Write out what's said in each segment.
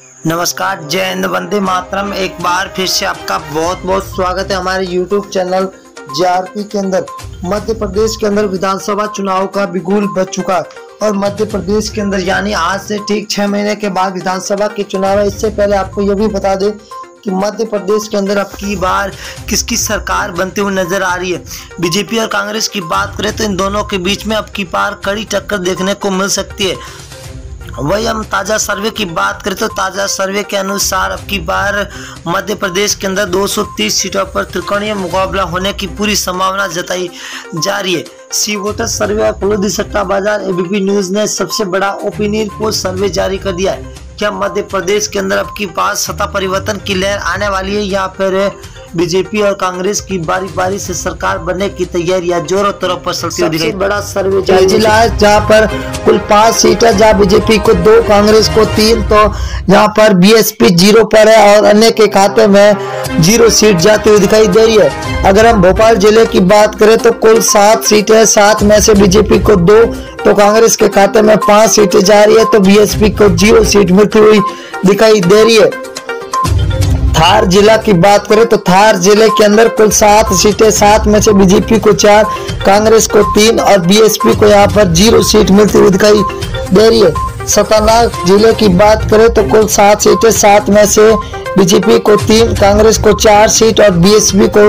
नमस्कार, जय हिंद, वंदे मातरम। एक बार फिर से आपका बहुत बहुत स्वागत है हमारे YouTube चैनल JRP के अंदर। मध्य प्रदेश के अंदर विधानसभा चुनाव का बिगुल बज चुका है और मध्य प्रदेश के अंदर यानी आज से ठीक 6 महीने के बाद विधानसभा के चुनाव है। इससे पहले आपको यह भी बता दें कि मध्य प्रदेश के अंदर अब की बार किसकी सरकार बनती हुई नजर आ रही है। बीजेपी और कांग्रेस की बात करें तो इन दोनों के बीच में अब की बार कड़ी टक्कर देखने को मिल सकती है। वही हम ताज़ा सर्वे की बात करें तो ताज़ा सर्वे के अनुसार अब की बार मध्य प्रदेश के अंदर 230 सीटों पर त्रिकोणीय मुकाबला होने की पूरी संभावना जताई जा रही है। सी वोटर सर्वे और फलोदी सट्टा बाजार एबीपी न्यूज़ ने सबसे बड़ा ओपिनियन पोल सर्वे जारी कर दिया है। क्या मध्य प्रदेश के अंदर अब की बार सत्ता परिवर्तन की लहर आने वाली है या फिर बीजेपी और कांग्रेस की बारी बारी से सरकार बनने की तैयारियां जोरों तौरों पर चलती हुई दिखाई। बड़ा सर्वे जारी जिला है जहाँ पर कुल 5 सीट है, जहाँ बीजेपी को 2, कांग्रेस को 3, तो यहाँ पर बीएसपी 0 पर है और अन्य के खाते में 0 सीट जाती हुई दिखाई दे रही है। अगर हम भोपाल जिले की बात करें तो कुल 7 सीटें है, 7 में से बीजेपी को 2 तो कांग्रेस के खाते में 5 सीटें जा रही है, तो बीएसपी को 0 सीट मिलती हुई दिखाई दे रही है। धार जिला की बात करें तो धार जिले के अंदर कुल 7 सीटें, 7 में से बीजेपी को 4, कांग्रेस को 3 और बीएसपी को यहाँ पर 0 सीट मिलती हुई दिखाई दे रही है। सतानाथ जिले की बात करें तो कुल 7 सीटें, 7 में से बीजेपी को 3, कांग्रेस को 4 सीट और बीएसपी को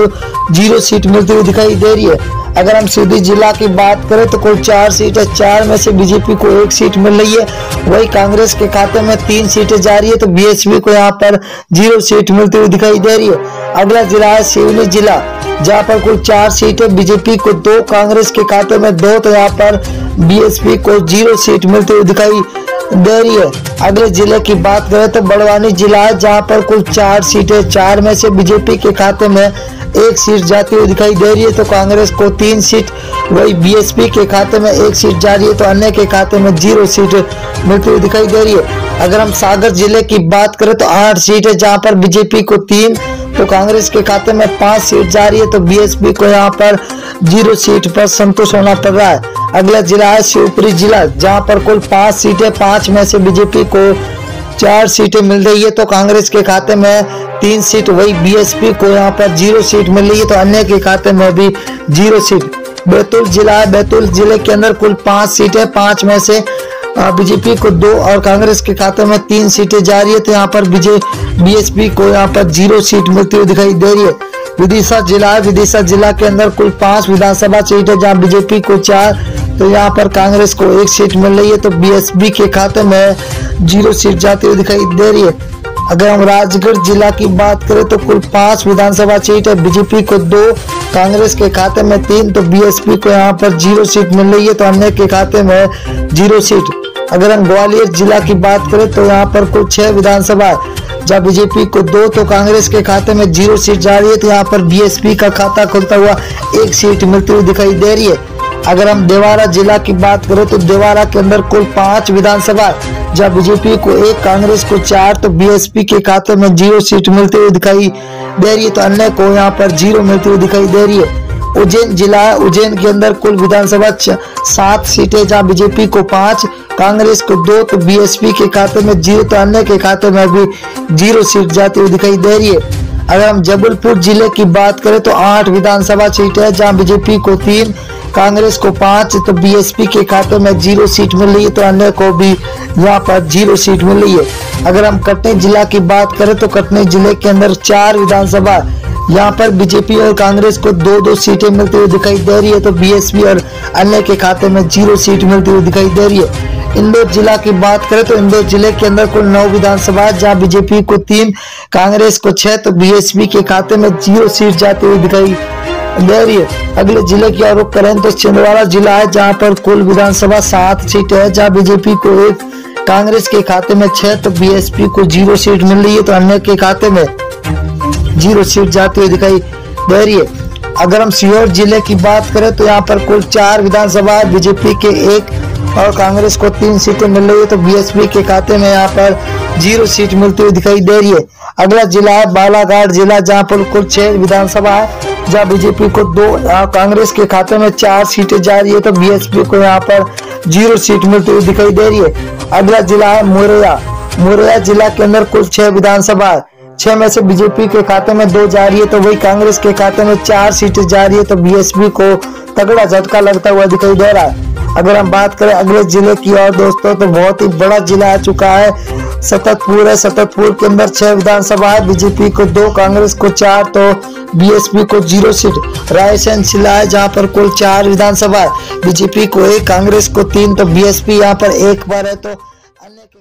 0 सीट मिलती हुई दिखाई दे रही है। अगर हम सीधी जिला की बात करें तो कुल 4 सीट है, 4 में से बीजेपी को 1 सीट मिल रही है, वही कांग्रेस के खाते में 3 सीटें जा रही है, तो बीएसपी को यहाँ पर 0 सीट मिलती हुई दिखाई दे रही है। अगला जिला है सिवनी जिला, जहाँ पर कुल 4 सीटें, बीजेपी को 2, कांग्रेस के खाते में 2, तो यहाँ पर बीएसपी को 0 सीट मिलती हुई दिखाई दे रही है। अगले जिले की बात करें तो बड़वानी जिला है, जहाँ पर कुल 4 सीटें, 4 में से बीजेपी के खाते में 1 सीट जाती हुई दिखाई दे रही है, तो कांग्रेस को 3 सीट, वही बीएसपी के खाते में 1 सीट जा रही है, तो अन्य के खाते में 0 सीट मिलती हुई दिखाई दे रही है। अगर हम सागर जिले की बात करें तो 8 सीट है, जहाँ पर बीजेपी को 3 तो कांग्रेस के खाते में 5 सीट जा रही है, तो बीएसपी को यहाँ पर 0 सीट पर संतोष होना पड़ रहा है। अगला जिला है शिवपुरी जिला, जहाँ पर कुल 5 सीटें, 5 में से बीजेपी को 4 सीटें मिल रही है, तो कांग्रेस के खाते में 3 सीट, वही बीएसपी को यहाँ पर 0 सीट मिल रही है, तो अन्य के खाते में भी 0 सीट। बैतूल जिला है, बैतूल जिले के अंदर कुल 5 सीटें, 5 में से बीजेपी को 2 और कांग्रेस के खाते में 3 सीटें जा रही है, तो यहाँ पर बीएसपी को यहाँ पर 0 सीट मिलती हुई दिखाई दे रही है। विदिशा जिला है, विदिशा जिला के अंदर कुल 5 विधानसभा सीट है, जहाँ बीजेपी को 4 तो यहाँ पर कांग्रेस को 1 सीट मिल रही है, तो बीएसपी के खाते में 0 सीट जाती हुई दिखाई दे रही है। अगर हम राजगढ़ जिला की बात करें तो कुल 5 विधानसभा सीट है, बीजेपी को 2, कांग्रेस के खाते में 3 तो बीएसपी को यहाँ पर 0 सीट मिल रही है, तो अन्य के खाते में 0 सीट। अगर हम ग्वालियर जिला की बात करें तो यहाँ पर कुल 6 विधानसभा, जहाँ बीजेपी को 2 तो कांग्रेस के खाते में 0 सीट जा रही है, तो यहाँ पर बीएसपी का खाता खुलता हुआ 1 सीट मिलती हुई दिखाई दे रही है। अगर हम देवारा जिला की बात करें तो देवारा के अंदर कुल 5 विधानसभा, जहाँ बीजेपी को 1, कांग्रेस को 4 तो बीएसपी के खाते में 0 सीट मिलती हुई दिखाई दे रही है, तो अन्य को यहाँ पर 0 मिलती हुई दिखाई दे रही है। उज्जैन जिला है, उज्जैन के अंदर कुल विधानसभा 7 सीटें, जहाँ बीजेपी को 5, कांग्रेस को 2 तो बीएसपी के खाते में 0 तो अन्य के खाते में भी 0 सीट जाती हुई दिखाई दे रही है। अगर हम जबलपुर जिले की बात करें तो 8 विधानसभा सीट है, जहाँ बीजेपी को 3, कांग्रेस को 5 तो बीएसपी के खाते में 0 सीट मिल रही है, तो अन्य को भी यहाँ पर 0 सीट मिल रही है। अगर हम कटनी जिला की बात करें तो कटनी जिले के अंदर 4 विधानसभा, यहाँ पर बीजेपी और कांग्रेस को 2-2 सीटें मिलती हुई दिखाई दे रही है, तो बीएसपी और अन्य के खाते में 0 सीट मिलती हुई दिखाई दे रही है। इंदौर जिला की बात करें तो इंदौर जिले के अंदर कुल 9 विधानसभा, जहाँ बीजेपी को 3, कांग्रेस को 6 तो बीएसपी के खाते में 0 सीट जाती हुई दिखाई दे रही है। अगले जिले की ओर रुख करें तो छिंदवाड़ा जिला है, जहाँ पर कुल विधानसभा 7 सीटें है, जहाँ बीजेपी को 1, कांग्रेस के खाते में 6 तो बीएसपी को 0 सीट मिल रही है, तो अन्य के खाते में 0 सीट जाती हुई दिखाई दे रही है। अगर हम सीहोर जिले की बात करें तो यहाँ पर कुल 4 विधानसभा, बीजेपी के 1 और कांग्रेस को 3 सीटें मिल रही है, तो बीएसपी के खाते में यहाँ पर 0 सीट मिलती हुई दिखाई दे रही है। अगला जिला है बालाघाट जिला, जहाँ पर कुल 6 विधानसभा है, जहाँ बीजेपी को 2, कांग्रेस के खाते में 4 सीटें जा रही है, तो बीएसपी को यहाँ पर 0 सीट मिलती हुई दिखाई दे रही है। अगला जिला है मोरैया, मुरैना जिला के अंदर कुल 6 विधानसभा है। 6 में से बीजेपी के खाते में 2 जा रही है, तो वही कांग्रेस के खाते में 4 सीटें जा रही है। तो बीएसपी को तगड़ा झटका लगता हुआ दिखाई दे रहा है। अगर हम बात करें अगले जिले की और दोस्तों, तो बहुत ही बड़ा जिला आ चुका है, सततपुर है। सततपुर के अंदर 6 विधानसभा है, बीजेपी को 2, कांग्रेस को 4, तो बीएसपी को 0 सीट। रायसेन जिला है जहां पर कुल 4 विधानसभा है, बीजेपी को 1, कांग्रेस को 3, तो बीएसपी यहां पर 1 पर है। तो अन्य के